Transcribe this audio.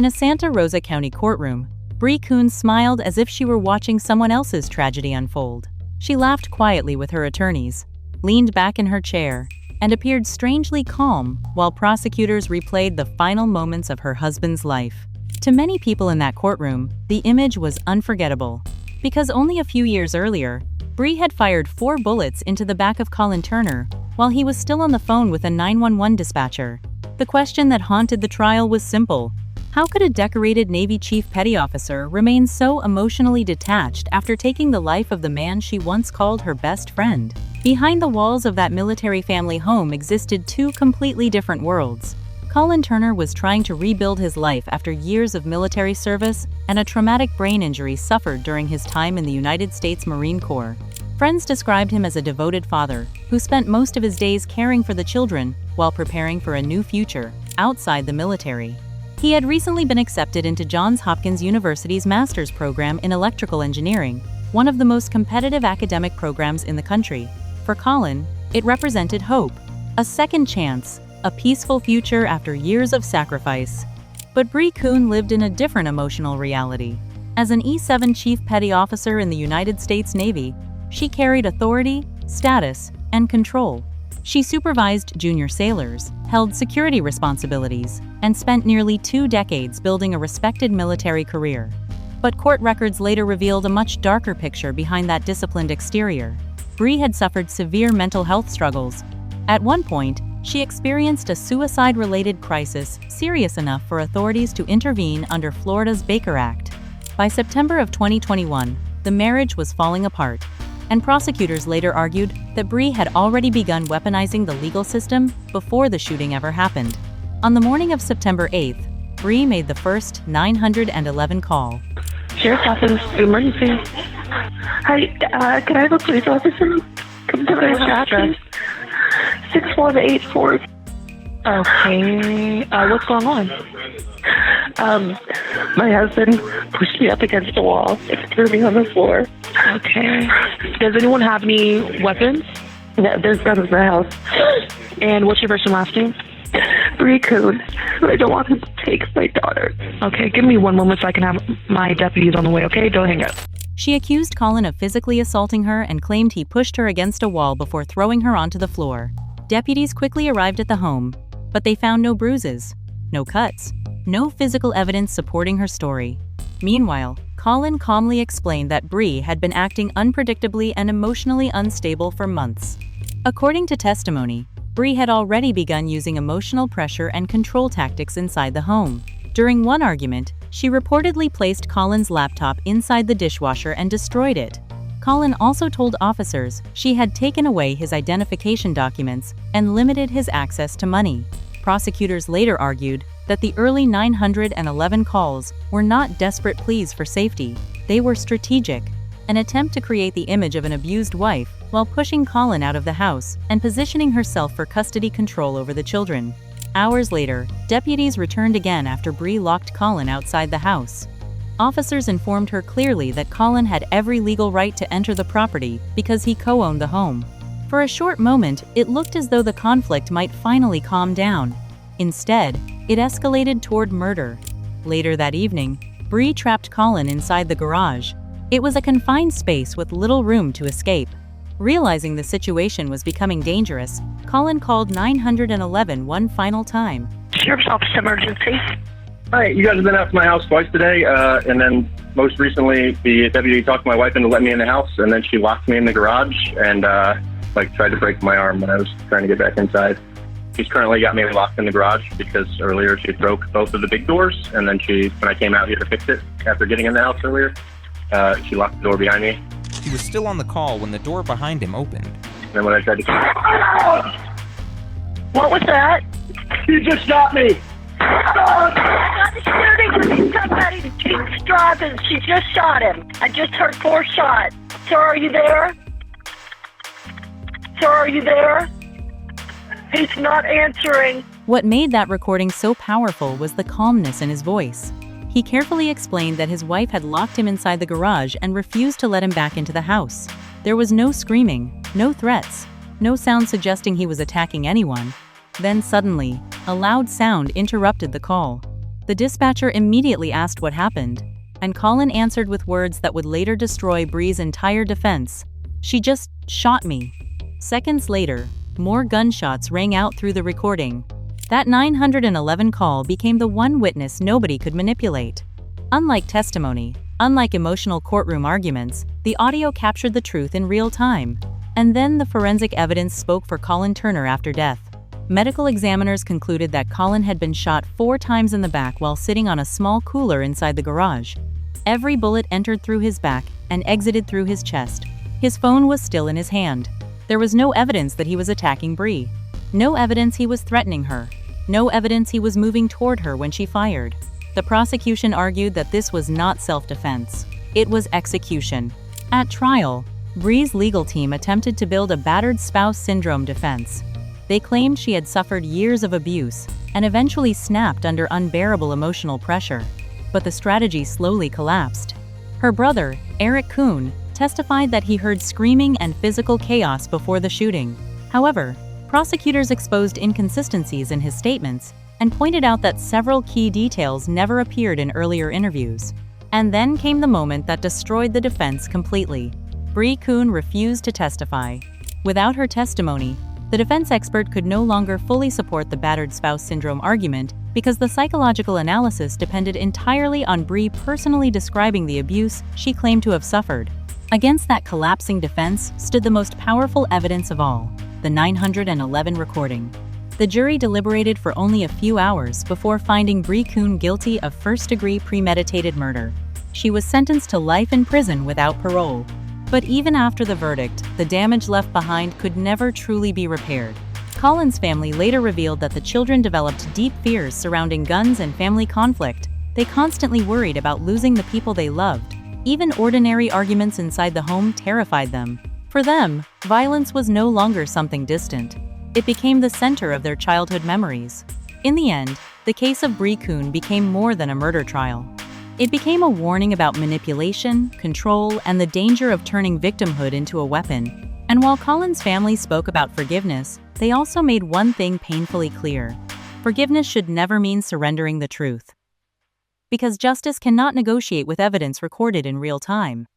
In a Santa Rosa County courtroom, Bree Kuhn smiled as if she were watching someone else's tragedy unfold. She laughed quietly with her attorneys, leaned back in her chair, and appeared strangely calm while prosecutors replayed the final moments of her husband's life. To many people in that courtroom, the image was unforgettable, because only a few years earlier, Bree had fired 4 bullets into the back of Colin Turner while he was still on the phone with a 911 dispatcher. The question that haunted the trial was simple. How could a decorated Navy Chief Petty Officer remain so emotionally detached after taking the life of the man she once called her best friend? Behind the walls of that military family home existed 2 completely different worlds. Colin Turner was trying to rebuild his life after years of military service and a traumatic brain injury suffered during his time in the United States Marine Corps. Friends described him as a devoted father who spent most of his days caring for the children while preparing for a new future outside the military. He had recently been accepted into Johns Hopkins University's master's program in electrical engineering, one of the most competitive academic programs in the country. For Colin, it represented hope, a second chance, a peaceful future after years of sacrifice. But Bree Kuhn lived in a different emotional reality. As an E-7 Chief Petty Officer in the United States Navy, she carried authority, status, and control. She supervised junior sailors, held security responsibilities, and spent nearly 2 decades building a respected military career. But court records later revealed a much darker picture behind that disciplined exterior. Bree had suffered severe mental health struggles. At one point, she experienced a suicide-related crisis serious enough for authorities to intervene under Florida's Baker Act. By September of 2021, the marriage was falling apart, and prosecutors later argued that Bree had already begun weaponizing the legal system before the shooting ever happened. On the morning of September 8th, Bree made the first 911 call. Sheriff's Office, emergency. Hi, can I have a police officer come to my address? 6184. Okay, what's going on? My husband pushed me up against the wall and threw me on the floor. Okay. Does anyone have any weapons? No, there's none in the house. And what's your first and last name? Bree Kuhn. I don't want him to take my daughter. Okay, give me one moment so I can have my deputies on the way, okay? Don't hang up. She accused Colin of physically assaulting her and claimed he pushed her against a wall before throwing her onto the floor. Deputies quickly arrived at the home, but they found no bruises, no cuts, no physical evidence supporting her story. Meanwhile, Colin calmly explained that Bree had been acting unpredictably and emotionally unstable for months. According to testimony, Bree had already begun using emotional pressure and control tactics inside the home. During one argument, she reportedly placed Colin's laptop inside the dishwasher and destroyed it. Colin also told officers she had taken away his identification documents and limited his access to money. Prosecutors later argued that the early 911 calls were not desperate pleas for safety. They were strategic, an attempt to create the image of an abused wife while pushing Colin out of the house and positioning herself for custody control over the children. Hours later, deputies returned again after Bree locked Colin outside the house. Officers informed her clearly that Colin had every legal right to enter the property because he co-owned the home. For a short moment, it looked as though the conflict might finally calm down. Instead, it escalated toward murder. Later that evening, Bree trapped Colin inside the garage. It was a confined space with little room to escape. Realizing the situation was becoming dangerous, Colin called 911 one final time. Sheriff's Office, emergency. Hi, you guys have been out to my house twice today, and then most recently the deputy talked my wife into letting me in the house, and then she locked me in the garage and tried to break my arm when I was trying to get back inside. She's currently got me locked in the garage because earlier she broke both of the big doors, and then when I came out here to fix it after getting in the house earlier, she locked the door behind me. He was still on the call when the door behind him opened. And then when I tried to... What was that? You just shot me! I'm shooting with somebody. She's driving. She just shot him. I just heard 4 shots. Sir, are you there? Sir, are you there? He's not answering. What made that recording so powerful was the calmness in his voice. He carefully explained that his wife had locked him inside the garage and refused to let him back into the house. There was no screaming, no threats, no sound suggesting he was attacking anyone. Then suddenly, a loud sound interrupted the call. The dispatcher immediately asked what happened, and Colin answered with words that would later destroy Bree's entire defense. "She just shot me." Seconds later, more gunshots rang out through the recording. That 911 call became the one witness nobody could manipulate. Unlike testimony, unlike emotional courtroom arguments, the audio captured the truth in real time. And then the forensic evidence spoke for Colin Turner after death. Medical examiners concluded that Colin had been shot 4 times in the back while sitting on a small cooler inside the garage. Every bullet entered through his back and exited through his chest. His phone was still in his hand. There was no evidence that he was attacking Bree. No evidence he was threatening her. No evidence he was moving toward her when she fired. The prosecution argued that this was not self-defense. It was execution. At trial, Bree's legal team attempted to build a battered spouse syndrome defense. They claimed she had suffered years of abuse and eventually snapped under unbearable emotional pressure. But the strategy slowly collapsed. Her brother, Bree Kuhn, testified that he heard screaming and physical chaos before the shooting. However, prosecutors exposed inconsistencies in his statements and pointed out that several key details never appeared in earlier interviews. And then came the moment that destroyed the defense completely. Bree Kuhn refused to testify. Without her testimony, the defense expert could no longer fully support the battered spouse syndrome argument because the psychological analysis depended entirely on Bree personally describing the abuse she claimed to have suffered. Against that collapsing defense stood the most powerful evidence of all, the 911 recording. The jury deliberated for only a few hours before finding Bree Kuhn guilty of first-degree premeditated murder. She was sentenced to life in prison without parole. But even after the verdict, the damage left behind could never truly be repaired. Colin's family later revealed that the children developed deep fears surrounding guns and family conflict. They constantly worried about losing the people they loved. Even ordinary arguments inside the home terrified them. For them, violence was no longer something distant. It became the center of their childhood memories. In the end, the case of Bree Kuhn became more than a murder trial. It became a warning about manipulation, control, and the danger of turning victimhood into a weapon. And while Colin's family spoke about forgiveness, they also made one thing painfully clear. Forgiveness should never mean surrendering the truth. Because justice cannot negotiate with evidence recorded in real time.